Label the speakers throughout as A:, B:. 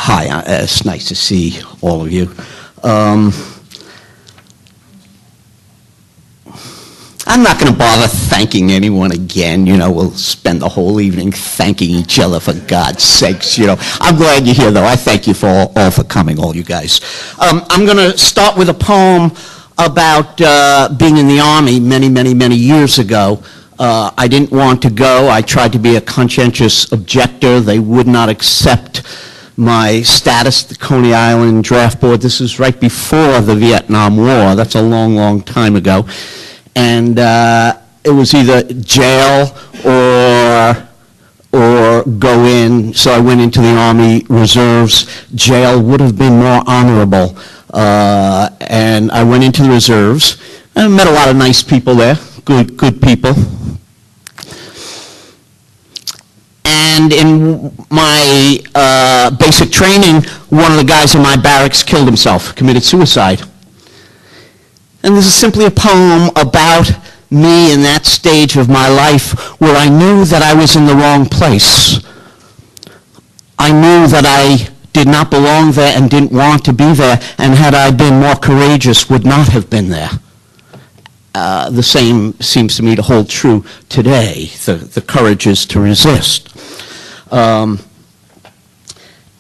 A: Hi, it's nice to see all of you. I'm not going to bother thanking anyone again. We'll spend the whole evening thanking each other, for God's sakes. I'm glad you're here, though. I thank you all for coming, all you guys. I'm going to start with a poem about being in the Army many years ago. I didn't want to go. I tried to be a conscientious objector. They would not accept my status at the Coney Island Draft Board. This is right before the Vietnam War. That's a long time ago. And it was either jail or go in. So I went into the Army Reserves. Jail would have been more honorable. And I went into the Reserves. I met a lot of nice people there, good people. And in my basic training, one of the guys in my barracks killed himself, committed suicide. And this is simply a poem about me in that stage of my life where I knew that I was in the wrong place. I knew that I did not belong there and didn't want to be there, and had I been more courageous, would not have been there. The same seems to me to hold true today. The courage is to resist.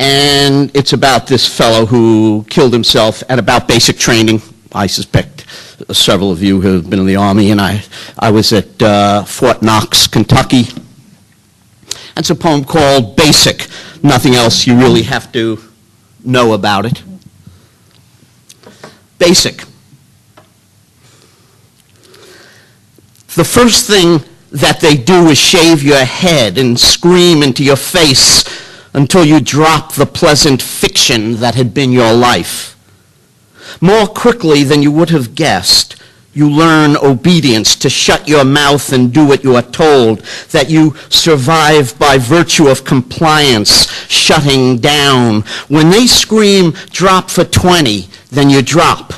A: And it's about this fellow who killed himself at about basic training. I suspect several of you have been in the Army, and I was at Fort Knox, Kentucky. It's a poem called Basic. Nothing else you really have to know about it. Basic. The first thing that they do is shave your head and scream into your face until you drop the pleasant fiction that had been your life. More quickly than you would have guessed, you learn obedience, to shut your mouth and do what you are told, that you survive by virtue of compliance, shutting down. When they scream, drop for 20, then you drop.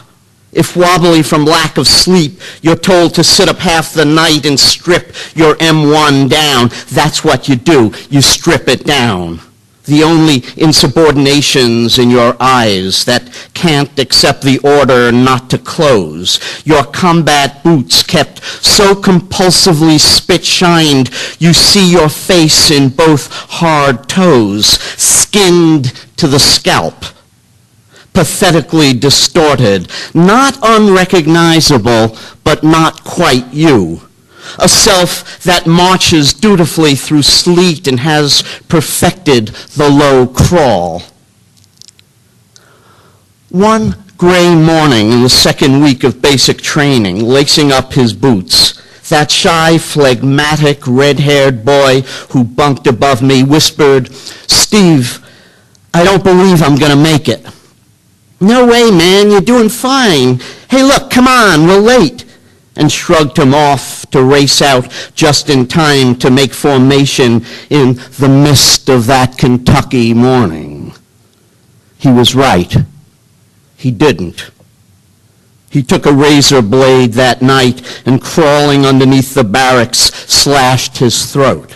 A: If wobbly from lack of sleep, you're told to sit up half the night and strip your M1 down. That's what you do. You strip it down. The only insubordinations in your eyes that can't accept the order not to close. Your combat boots kept so compulsively spit-shined, you see your face in both hard toes, skinned to the scalp. Pathetically distorted, not unrecognizable, but not quite you. A self that marches dutifully through sleet and has perfected the low crawl. One gray morning in the second week of basic training, lacing up his boots, that shy, phlegmatic, red-haired boy who bunked above me whispered, "Steve, I don't believe I'm going to make it." "No way, man, you're doing fine. Hey, look, come on, we're late." And shrugged him off to race out just in time to make formation in the mist of that Kentucky morning. He was right. He didn't. He took a razor blade that night and, crawling underneath the barracks, slashed his throat.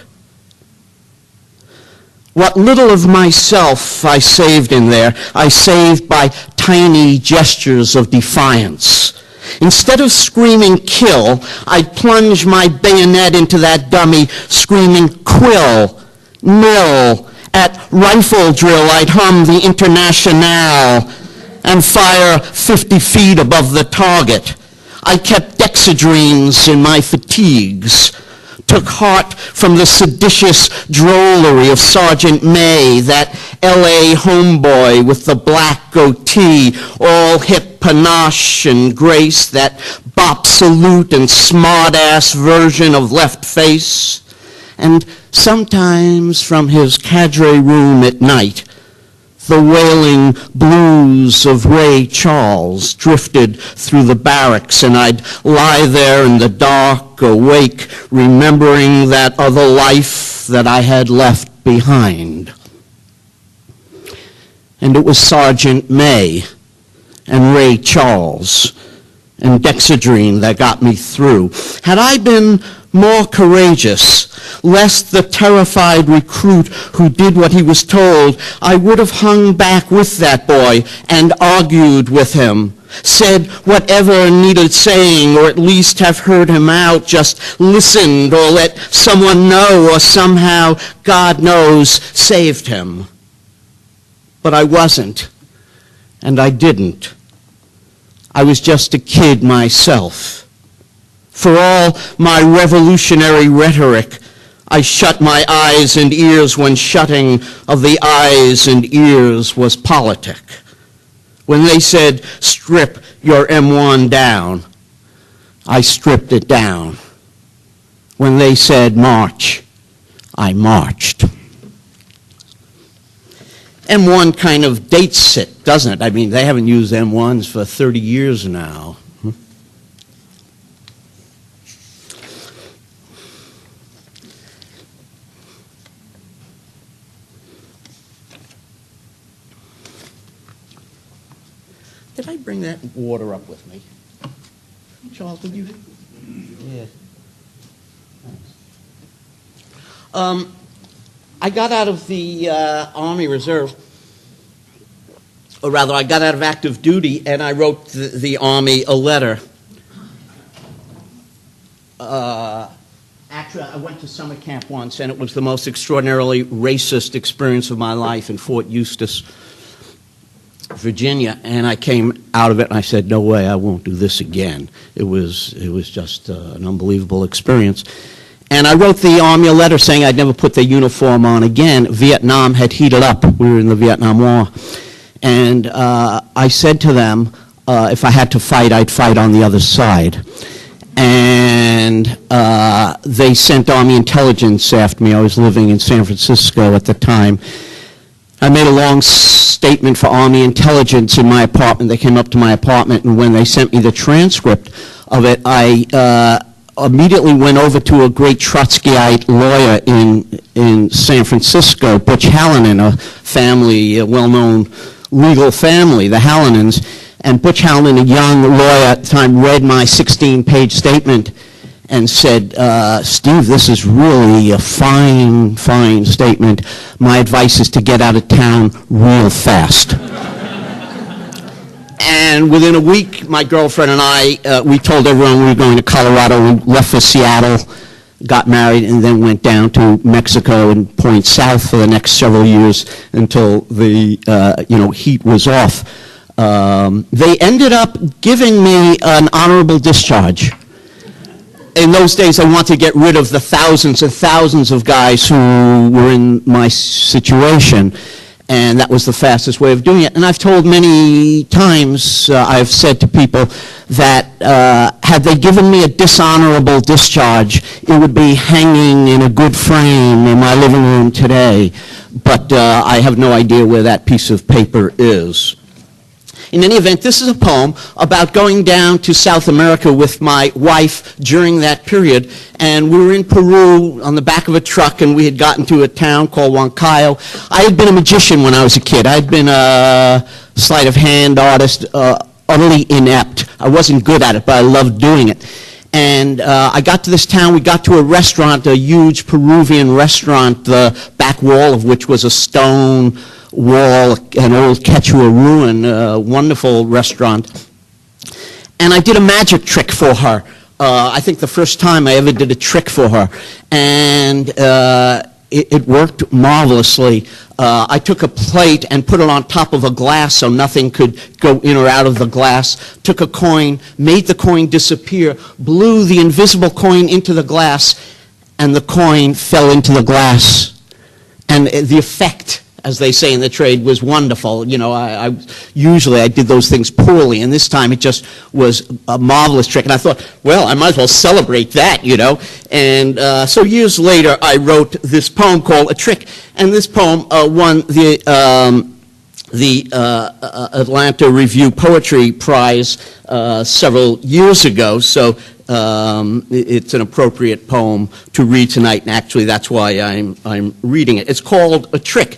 A: What little of myself I saved in there, I saved by tiny gestures of defiance. Instead of screaming kill, I'd plunge my bayonet into that dummy, screaming quill, nil. At rifle drill, I'd hum the Internationale and fire 50 feet above the target. I kept dexedrines in my fatigues, took heart from the seditious drollery of Sergeant May, that L.A. homeboy with the black goatee, all hip panache and grace, that bop salute and smart-ass version of left face. And sometimes from his cadre room at night, the wailing blues of Ray Charles drifted through the barracks, and I'd lie there in the dark, awake, remembering that other life that I had left behind. And it was Sergeant May and Ray Charles and Dexedrine that got me through. Had I been more courageous, lest the terrified recruit who did what he was told, I would have hung back with that boy and argued with him, said whatever needed saying, or at least have heard him out, just listened or let someone know, or somehow, God knows, saved him. But I wasn't, and I didn't. I was just a kid myself. For all my revolutionary rhetoric, I shut my eyes and ears when shutting of the eyes and ears was politic. When they said, strip your M1 down, I stripped it down. When they said, march, I marched. M1 kind of dates it, doesn't it? I mean, they haven't used M1s for 30 years now. Did I bring that water up with me? Charles, did you? Yeah. Thanks. I got out of the Army Reserve, or rather, I got out of active duty, and I wrote the Army a letter. Actually, I went to summer camp once, and it was the most extraordinarily racist experience of my life in Fort Eustis, Virginia, and I came out of it and I said, no way, I won't do this again. It was just an unbelievable experience. And I wrote the Army a letter saying I'd never put the uniform on again. Vietnam had heated up. We were in the Vietnam War. And I said to them, if I had to fight, I'd fight on the other side. And they sent Army intelligence after me. I was living in San Francisco at the time. I made a long statement for Army intelligence in my apartment. They came up to my apartment, and when they sent me the transcript of it, I immediately went over to a great Trotskyite lawyer in San Francisco, Butch Hallinan, a family, a well-known legal family, the Hallinans. And Butch Hallinan, a young lawyer at the time, read my 16-page statement and said, Steve, this is really a fine, fine statement. My advice is to get out of town real fast. And within a week, my girlfriend and I, we told everyone we were going to Colorado. We left for Seattle, got married, and then went down to Mexico and Point South for the next several years until the heat was off. They ended up giving me an honorable discharge. In those days, I wanted to get rid of the thousands and thousands of guys who were in my situation, and that was the fastest way of doing it. And I've told many times, I've said to people that had they given me a dishonorable discharge, it would be hanging in a good frame in my living room today. But I have no idea where that piece of paper is. In any event, this is a poem about going down to South America with my wife during that period. And we were in Peru on the back of a truck, and we had gotten to a town called Huancayo. I had been a magician when I was a kid. I had been a sleight of hand artist, utterly inept. I wasn't good at it, but I loved doing it. And I got to this town. We got to a restaurant, a huge Peruvian restaurant, the back wall of which was a stone wall, an old Quechua ruin, a wonderful restaurant. And I did a magic trick for her. I think the first time I ever did a trick for her. And it worked marvelously. I took a plate and put it on top of a glass so nothing could go in or out of the glass, took a coin, made the coin disappear, blew the invisible coin into the glass, and the coin fell into the glass. And the effect, as they say in the trade, was wonderful. You know, usually I did those things poorly, and this time it just was a marvelous trick. And I thought, well, I might as well celebrate that, you know. And so years later, I wrote this poem called A Trick, and this poem won the Atlanta Review Poetry Prize several years ago. So it's an appropriate poem to read tonight, and actually that's why I'm reading it. It's called A Trick.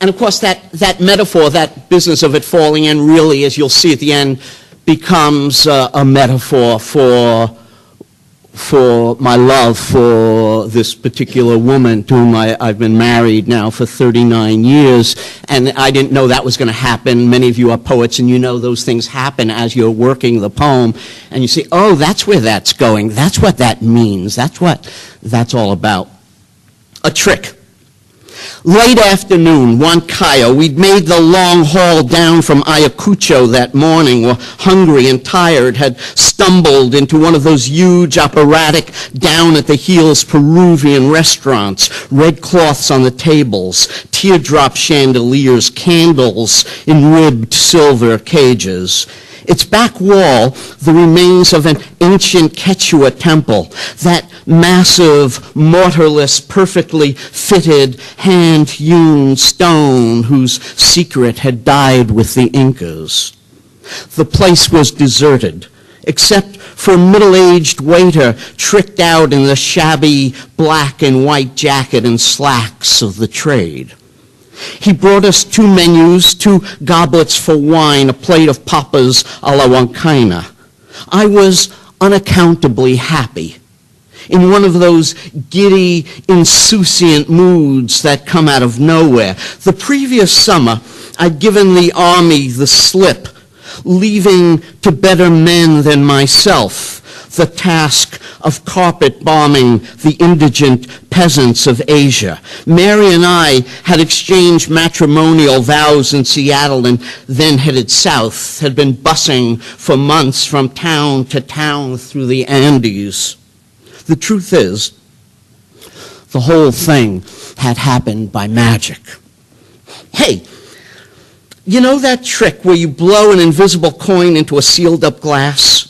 A: And of course, that metaphor, that business of it falling in, really, as you'll see at the end, becomes a metaphor for for my love for this particular woman to whom I've been married now for 39 years, and I didn't know that was going to happen. Many of you are poets, and you know those things happen as you're working the poem, and you say, oh, that's where that's going. That's what that means. That's what that's all about. A trick. Late afternoon, Huancayo, we'd made the long haul down from Ayacucho that morning, were hungry and tired, had stumbled into one of those huge operatic, down-at-the-heels Peruvian restaurants, red cloths on the tables, teardrop chandeliers, candles in ribbed silver cages. Its back wall, the remains of an ancient Quechua temple, that massive, mortarless, perfectly fitted, hand-hewn stone whose secret had died with the Incas. The place was deserted, except for a middle-aged waiter tricked out in the shabby black and white jacket and slacks of the trade. He brought us 2 menus, 2 goblets for wine, a plate of papas a la huancaina. I was unaccountably happy, in one of those giddy, insouciant moods that come out of nowhere. The previous summer, I'd given the army the slip, leaving to better men than myself the task of carpet bombing the indigent peasants of Asia. Mary and I had exchanged matrimonial vows in Seattle and then headed south, had been busing for months from town to town through the Andes. The truth is, the whole thing had happened by magic. Hey, you know that trick where you blow an invisible coin into a sealed-up glass?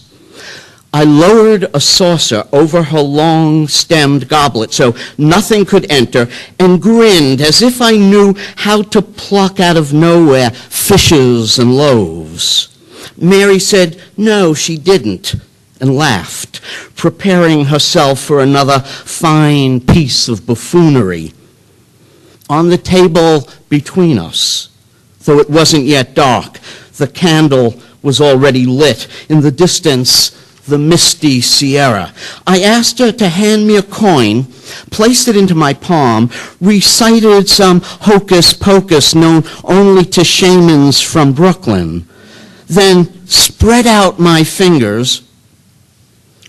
A: I lowered a saucer over her long-stemmed goblet so nothing could enter and grinned as if I knew how to pluck out of nowhere fishes and loaves. Mary said no, she didn't, and laughed, preparing herself for another fine piece of buffoonery. On the table between us, though it wasn't yet dark, the candle was already lit. In the distance, the misty Sierra. I asked her to hand me a coin, placed it into my palm, recited some hocus pocus known only to shamans from Brooklyn, then spread out my fingers,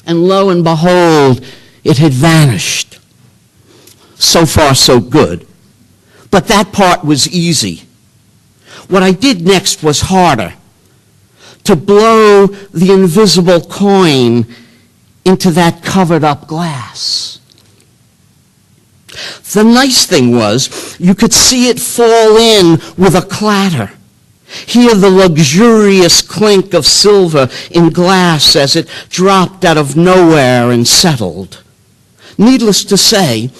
A: and lo and behold, it had vanished. So far, so good. But that part was easy. What I did next was harder. To blow the invisible coin into that covered-up glass. The nice thing was, you could see it fall in with a clatter. Hear the luxurious clink of silver in glass as it dropped out of nowhere and settled. Needless to say,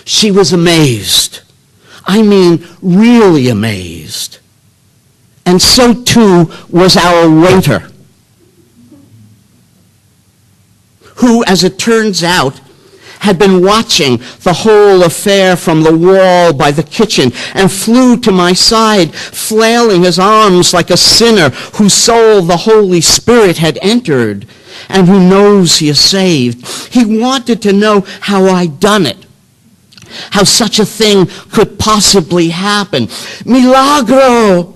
A: she was amazed. I mean, really amazed. And so too was our waiter, who, as it turns out, had been watching the whole affair from the wall by the kitchen and flew to my side, flailing his arms like a sinner whose soul the Holy Spirit had entered and who knows he is saved. He wanted to know how I'd done it, how such a thing could possibly happen. Milagro!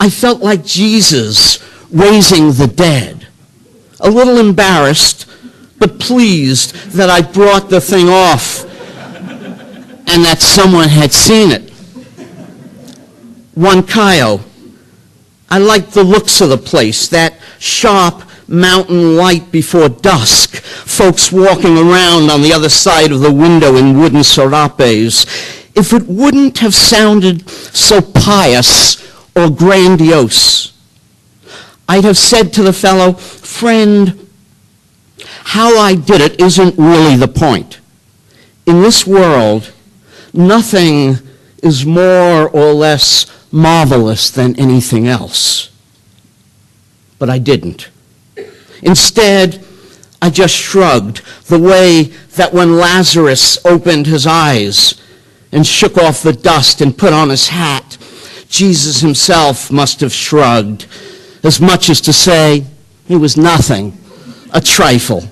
A: I felt like Jesus raising the dead, a little embarrassed, but pleased that I brought the thing off and that someone had seen it. Huancayo. I liked the looks of the place, that sharp mountain light before dusk, folks walking around on the other side of the window in wooden serapes. If it wouldn't have sounded so pious or grandiose, I'd have said to the fellow, friend, how I did it isn't really the point. In this world, nothing is more or less marvelous than anything else. But I didn't. Instead, I just shrugged, the way that when Lazarus opened his eyes and shook off the dust and put on his hat, Jesus himself must have shrugged, as much as to say, it was nothing, a trifle.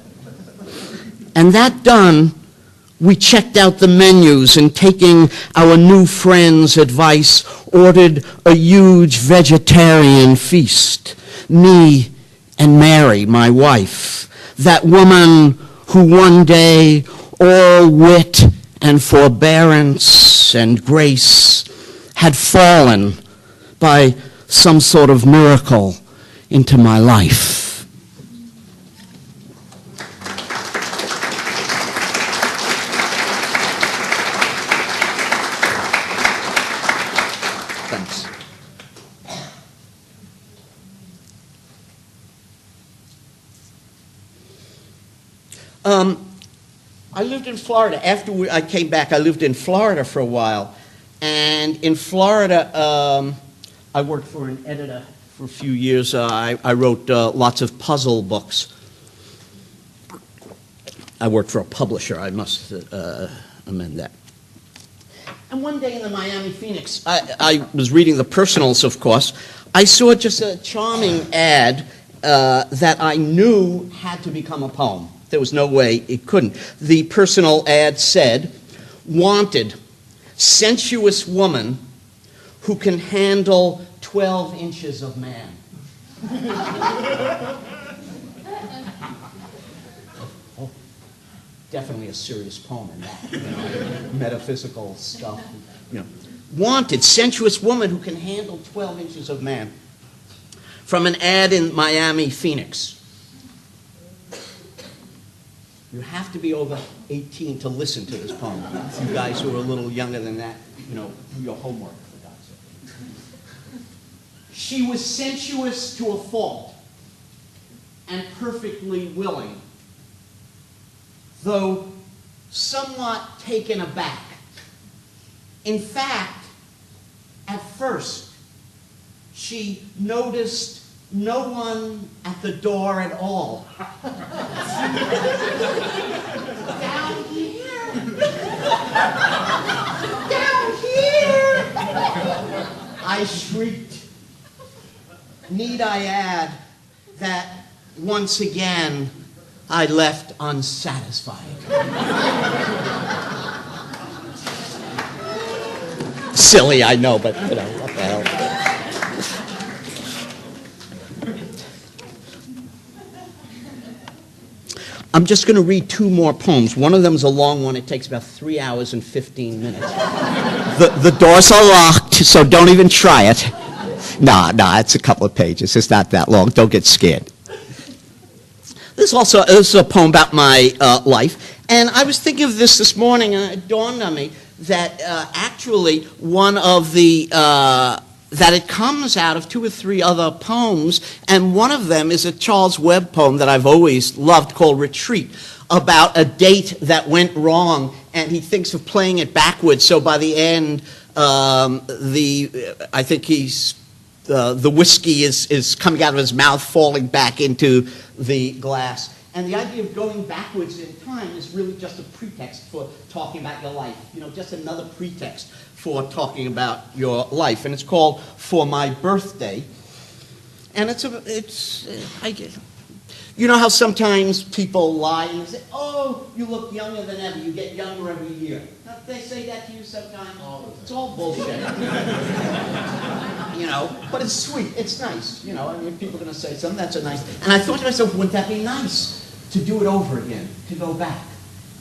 A: And that done, we checked out the menus and, taking our new friend's advice, ordered a huge vegetarian feast. Me and Mary, my wife, that woman who one day, all wit and forbearance and grace, had fallen by some sort of miracle into my life. Thanks. I lived in Florida. After I came back, I lived in Florida for a while. And in Florida, I worked for an editor for a few years. I wrote lots of puzzle books. I worked for a publisher. I must amend that. And one day in the Miami Phoenix, I was reading the personals, of course. I saw just a charming ad that I knew had to become a poem. There was no way it couldn't. The personal ad said, "Wanted, sensuous woman who can handle 12 inches of man." Oh, definitely a serious poem in that, metaphysical stuff. Wanted, sensuous woman who can handle 12 inches of man. From an ad in Miami Phoenix. You have to be over 18 to listen to this poem. You guys who are a little younger than that, do your homework, for God's sake. She was sensuous to a fault and perfectly willing, though somewhat taken aback. In fact, at first, she noticed no one at the door at all. Down here! Down here! I shrieked. Need I add that once again I left unsatisfied? Silly, I know, but what the hell. I'm just going to read two more poems. One of them is a long one. It takes about 3 hours and 15 minutes. The doors are locked, so don't even try it. Nah, it's a couple of pages. It's not that long. Don't get scared. This is a poem about my life. And I was thinking of this morning, and it dawned on me that actually one of the... that it comes out of 2 or 3 other poems, and one of them is a Charles Webb poem that I've always loved called Retreat, about a date that went wrong, and he thinks of playing it backwards, so by the end, I think the whiskey is coming out of his mouth, falling back into the glass. And the idea of going backwards in time is really just a pretext for talking about your life, just another pretext for talking about your life. And it's called For My Birthday. And you know how sometimes people lie and they say, "Oh, you look younger than ever. You get younger every year." Don't they say that to you sometimes? It's all bullshit. But it's sweet. It's nice. If people are going to say something, that's a nice. And I thought to myself, wouldn't that be nice to do it over again, to go back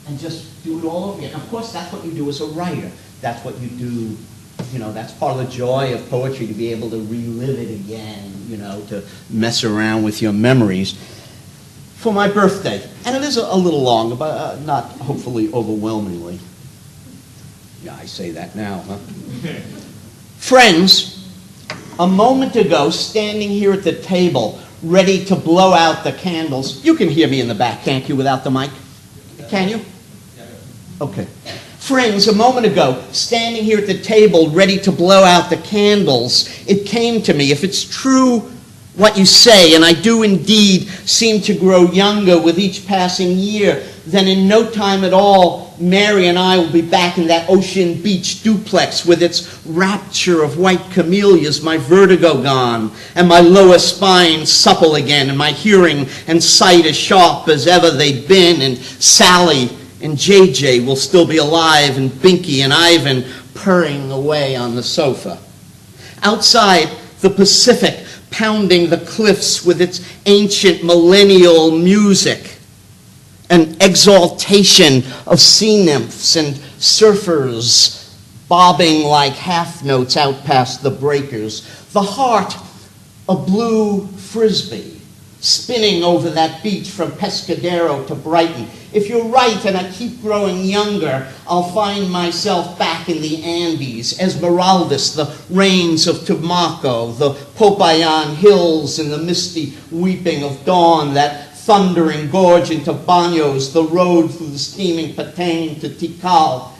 A: and just do it all over again? Of course, that's what you do as a writer. That's what you do, that's part of the joy of poetry, to be able to relive it again, to mess around with your memories. For my birthday. And it is a little long, but not hopefully overwhelmingly. Yeah, I say that now, huh? Friends, a moment ago, standing here at the table, ready to blow out the candles. You can hear me in the back, can't you, without the mic? Can you? Okay. Friends, a moment ago, standing here at the table, ready to blow out the candles, it came to me, if it's true what you say, and I do indeed seem to grow younger with each passing year, then in no time at all Mary and I will be back in that Ocean Beach duplex with its rapture of white camellias, my vertigo gone, and my lower spine supple again, and my hearing and sight as sharp as ever they'd been, and Sally and JJ will still be alive, and Binky and Ivan purring away on the sofa. Outside, the Pacific pounding the cliffs with its ancient millennial music, an exaltation of sea nymphs and surfers bobbing like half notes out past the breakers. The heart, a blue frisbee, spinning over that beach from Pescadero to Brighton. If you're right and I keep growing younger, I'll find myself back in the Andes, Esmeraldas, the rains of Tumaco, the Popayan hills and the misty weeping of dawn, that thundering gorge into Baños, the road through the steaming Petén to Tikal.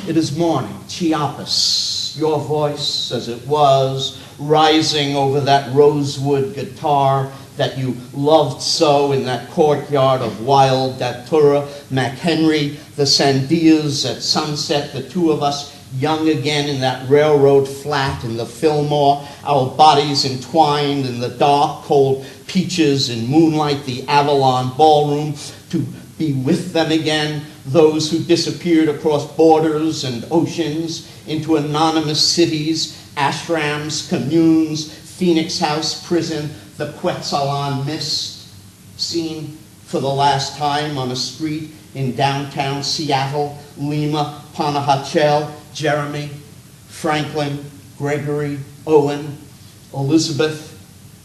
A: It is morning, Chiapas, your voice as it was, rising over that rosewood guitar that you loved so in that courtyard of wild Datura, McHenry, the Sandias at sunset, the two of us young again in that railroad flat in the Fillmore, our bodies entwined in the dark, cold peaches and moonlight, the Avalon ballroom, to be with them again, those who disappeared across borders and oceans into anonymous cities, ashrams, communes, Phoenix House prison, the Quetzalan mist, seen for the last time on a street in downtown Seattle, Lima, Panajachel, Jeremy, Franklin, Gregory, Owen, Elizabeth,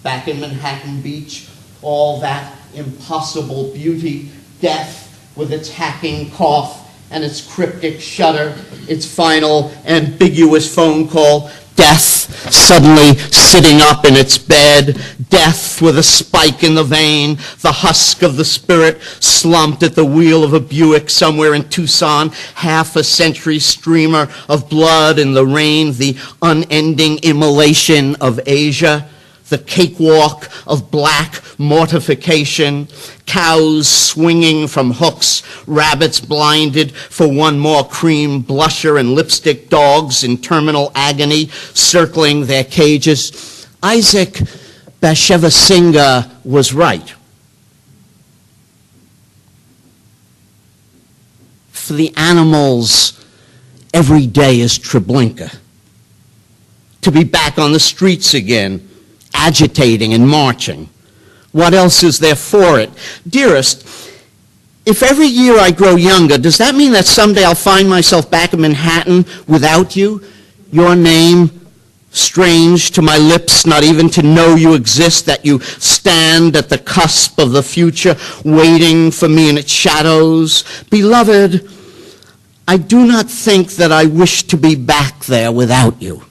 A: back in Manhattan Beach, all that impossible beauty, death with its hacking cough and its cryptic shudder, its final ambiguous phone call, death suddenly sitting up in its bed, death with a spike in the vein, the husk of the spirit slumped at the wheel of a Buick somewhere in Tucson, half a century streamer of blood in the rain, the unending immolation of Asia, the cakewalk of black mortification, cows swinging from hooks, rabbits blinded for one more cream blusher, and lipstick dogs in terminal agony circling their cages. Isaac Bashevis was right. For the animals, every day is Treblinka. To be back on the streets again, agitating and marching. What else is there for it? Dearest, if every year I grow younger, does that mean that someday I'll find myself back in Manhattan without you? Your name, strange to my lips, not even to know you exist, that you stand at the cusp of the future, waiting for me in its shadows. Beloved, I do not think that I wish to be back there without you.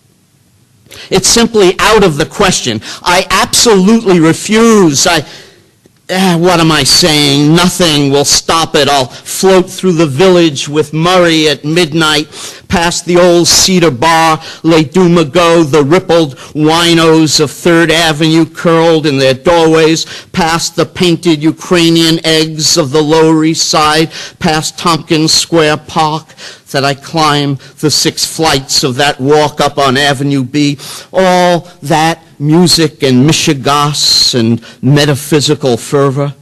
A: It's simply out of the question. I absolutely refuse. What am I saying? Nothing will stop it. I'll float through the village with Murray at midnight, past the old Cedar Bar, Les Dumago, the rippled winos of 3rd Avenue curled in their doorways, past the painted Ukrainian eggs of the Lower East Side, past Tompkins Square Park, that I climb the 6 flights of that walk up on Avenue B, all that music and mishigas and metaphysical fervor,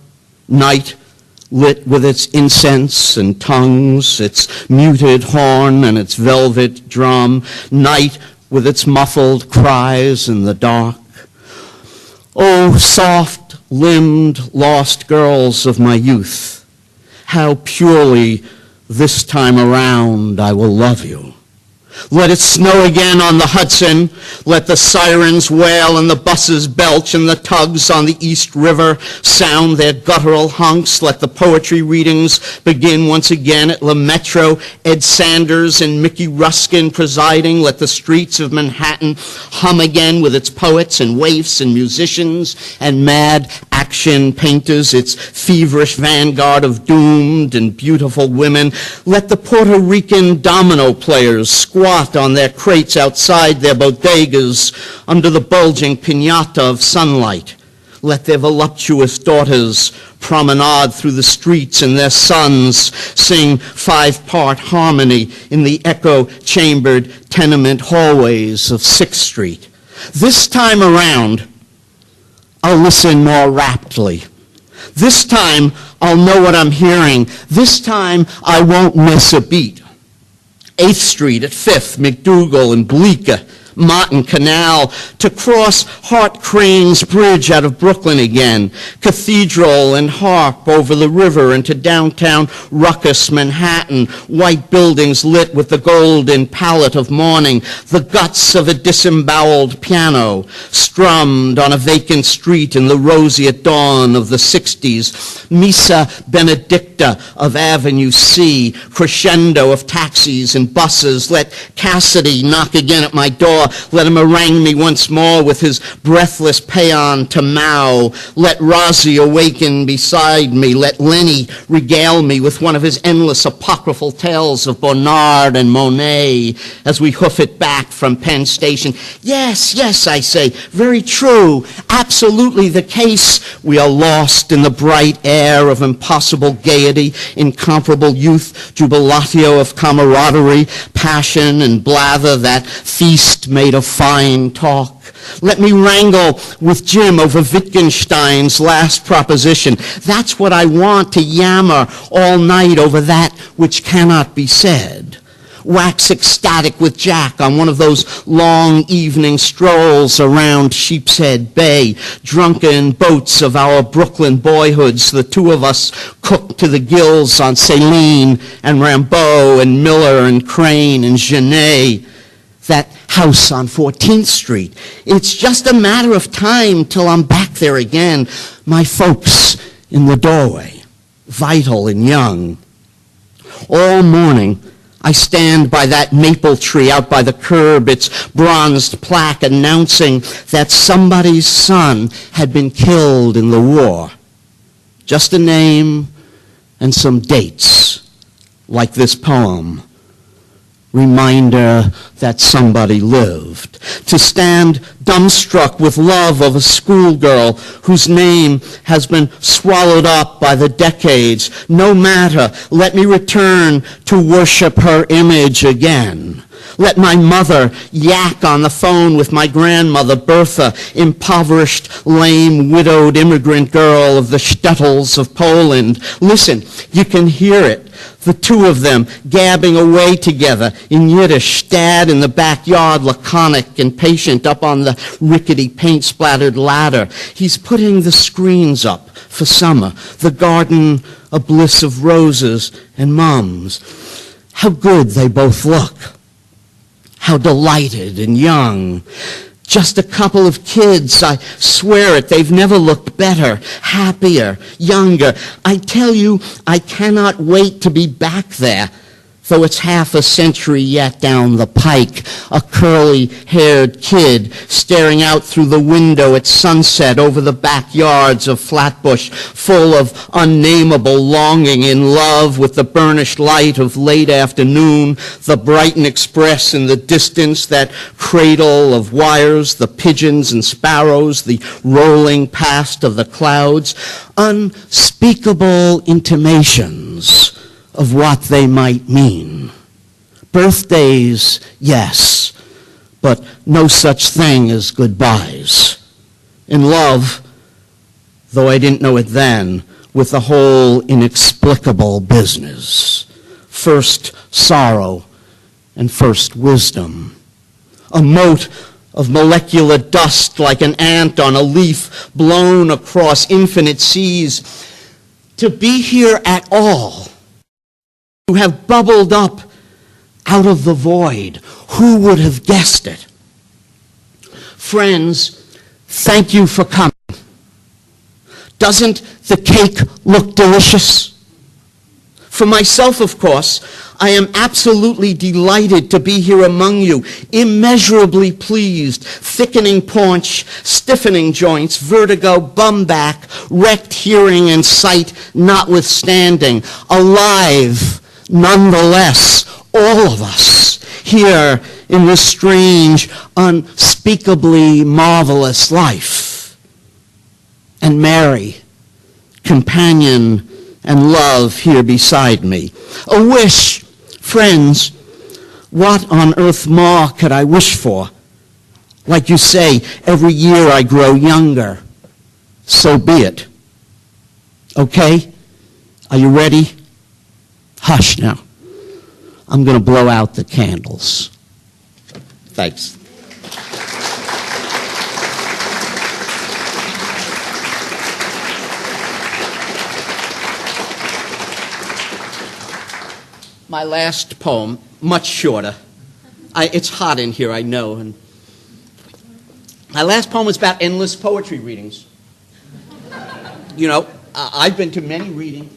A: night lit with its incense and tongues, its muted horn and its velvet drum, night with its muffled cries in the dark. Oh, soft-limbed lost girls of my youth, how purely this time around I will love you. Let it snow again on the Hudson. Let the sirens wail and the buses belch and the tugs on the East River sound their guttural honks. Let the poetry readings begin once again at La Metro, Ed Sanders and Mickey Ruskin presiding. Let the streets of Manhattan hum again with its poets and waifs and musicians and mad action painters, its feverish vanguard of doomed and beautiful women. Let the Puerto Rican domino players squat on their crates outside their bodegas under the bulging piñata of sunlight. Let their voluptuous daughters promenade through the streets, and their sons sing five-part harmony in the echo-chambered tenement hallways of 6th Street. This time around, I'll listen more raptly. This time, I'll know what I'm hearing. This time, I won't miss a beat. 8th Street at 5th, McDougal and Bleecker, Martin Canal, to cross Hart Crane's Bridge out of Brooklyn again, Cathedral and Harp over the river into downtown Ruckus, Manhattan, white buildings lit with the golden palette of morning, the guts of a disemboweled piano, strummed on a vacant street in the roseate dawn of the 60s, Missa Benedicta of Avenue C, crescendo of taxis and buses. Let Cassidy knock again at my door. Let him harangue me once more with his breathless paean to Mao. Let Rozzy awaken beside me. Let Lenny regale me with one of his endless apocryphal tales of Bonnard and Monet as we hoof it back from Penn Station. Yes, yes, I say, very true, absolutely the case. We are lost in the bright air of impossible gaiety, incomparable youth, jubilatio of camaraderie, passion and blather, that feast made of fine talk. Let me wrangle with Jim over Wittgenstein's last proposition. That's what I want, to yammer all night over that which cannot be said. Wax ecstatic with Jack on one of those long evening strolls around Sheepshead Bay, drunken boats of our Brooklyn boyhoods, the two of us cooked to the gills on Céline and Rimbaud and Miller and Crane and Genet. That house on 14th Street. It's just a matter of time till I'm back there again. My folks in the doorway, vital and young. All morning, I stand by that maple tree out by the curb, its bronzed plaque announcing that somebody's son had been killed in the war. Just a name and some dates, like this poem. Reminder that somebody lived. To stand dumbstruck with love of a schoolgirl whose name has been swallowed up by the decades. No matter, let me return to worship her image again. Let my mother yak on the phone with my grandmother, Bertha, impoverished, lame, widowed immigrant girl of the shtetls of Poland. Listen, you can hear it. The two of them gabbing away together in Yiddish, Dad in the backyard, laconic and patient up on the rickety paint-splattered ladder. He's putting the screens up for summer, the garden a bliss of roses and mums. How good they both look. How delighted and young. Just a couple of kids, I swear it, they've never looked better, happier, younger. I tell you, I cannot wait to be back there, though it's half a century yet down the pike. A curly-haired kid staring out through the window at sunset over the backyards of Flatbush, full of unnameable longing, in love with the burnished light of late afternoon, the Brighton Express in the distance, that cradle of wires, the pigeons and sparrows, the rolling past of the clouds, unspeakable intimations of what they might mean. Birthdays, yes, but no such thing as goodbyes. In love, though I didn't know it then, with the whole inexplicable business. First sorrow and first wisdom. A mote of molecular dust like an ant on a leaf blown across infinite seas. To be here at all, to have bubbled up out of the void. Who would have guessed it? Friends, thank you for coming. Doesn't the cake look delicious? For myself, of course, I am absolutely delighted to be here among you, immeasurably pleased, thickening paunch, stiffening joints, vertigo, bum back, wrecked hearing and sight notwithstanding, alive nonetheless, all of us, here in this strange, unspeakably marvelous life. and Mary, companion and love here beside me. A wish, friends, what on earth more could I wish for? Like you say, every year I grow younger. So be it. Okay? Are you ready? Hush now. I'm going to blow out the candles. Thanks. My last poem, much shorter. It's hot in here, I know. And my last poem is about endless poetry readings. You know, I've been to many readings,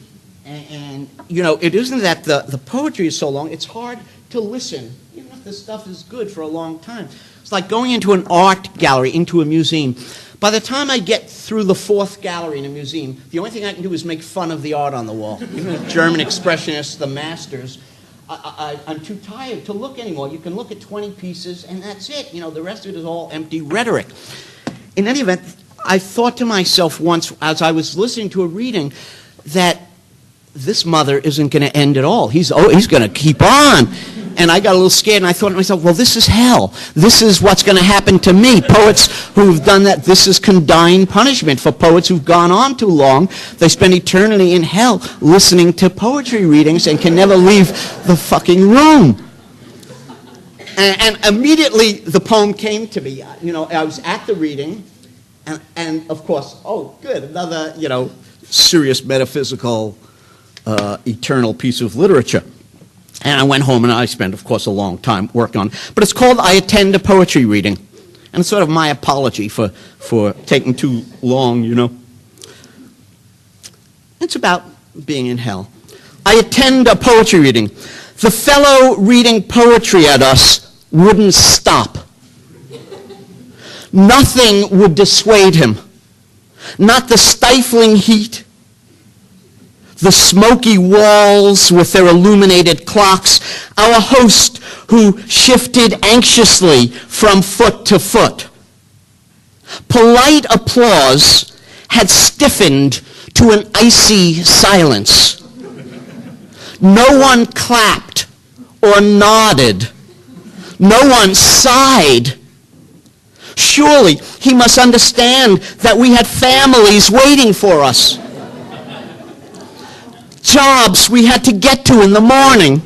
A: and you know, it isn't that the poetry is so long, it's hard to listen, even if the stuff is good for a long time. It's like going into an art gallery, into a museum. By the time I get through the fourth gallery in a museum, the only thing I can do is make fun of the art on the wall. Even the German expressionists, the masters, I'm too tired to look anymore. You can look at 20 pieces, and that's it. You know, the rest of it is all empty rhetoric. In any event, I thought to myself once, as I was listening to a reading, that this mother isn't going to end at all. He's going to keep on. And I got a little scared, and I thought to myself, well, this is hell. This is what's going to happen to me. Poets who've done that, this is condign punishment for poets who've gone on too long. They spend eternity in hell listening to poetry readings and can never leave the fucking room. And immediately the poem came to me. You know, I was at the reading, and of course, oh, good, another, you know, serious metaphysical, eternal piece of literature. And I went home and I spent, of course, a long time working on it. But it's called I Attend a Poetry Reading. And it's sort of my apology for taking too long, you know. It's about being in hell. I attend a poetry reading. The fellow reading poetry at us wouldn't stop. Nothing would dissuade him. Not the stifling heat, the smoky walls with their illuminated clocks, our host who shifted anxiously from foot to foot. Polite applause had stiffened to an icy silence. No one clapped or nodded. No one sighed. Surely he must understand that we had families waiting for us. Jobs we had to get to in the morning.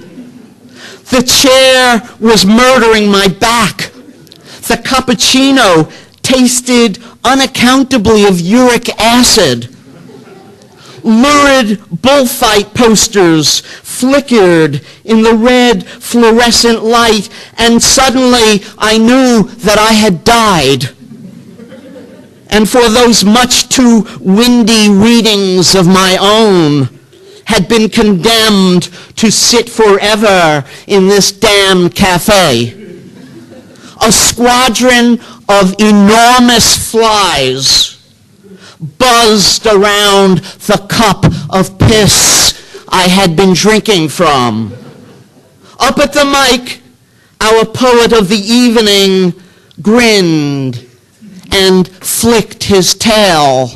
A: The chair was murdering my back. The cappuccino tasted unaccountably of uric acid. Lurid bullfight posters flickered in the red fluorescent light, and suddenly I knew that I had died. And for those much too windy readings of my own, had been condemned to sit forever in this damn cafe. A squadron of enormous flies buzzed around the cup of piss I had been drinking from. Up at the mic, our poet of the evening grinned and flicked his tail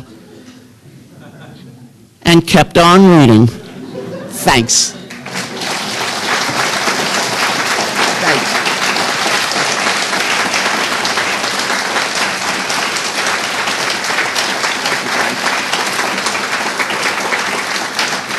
A: and kept on reading. Thanks.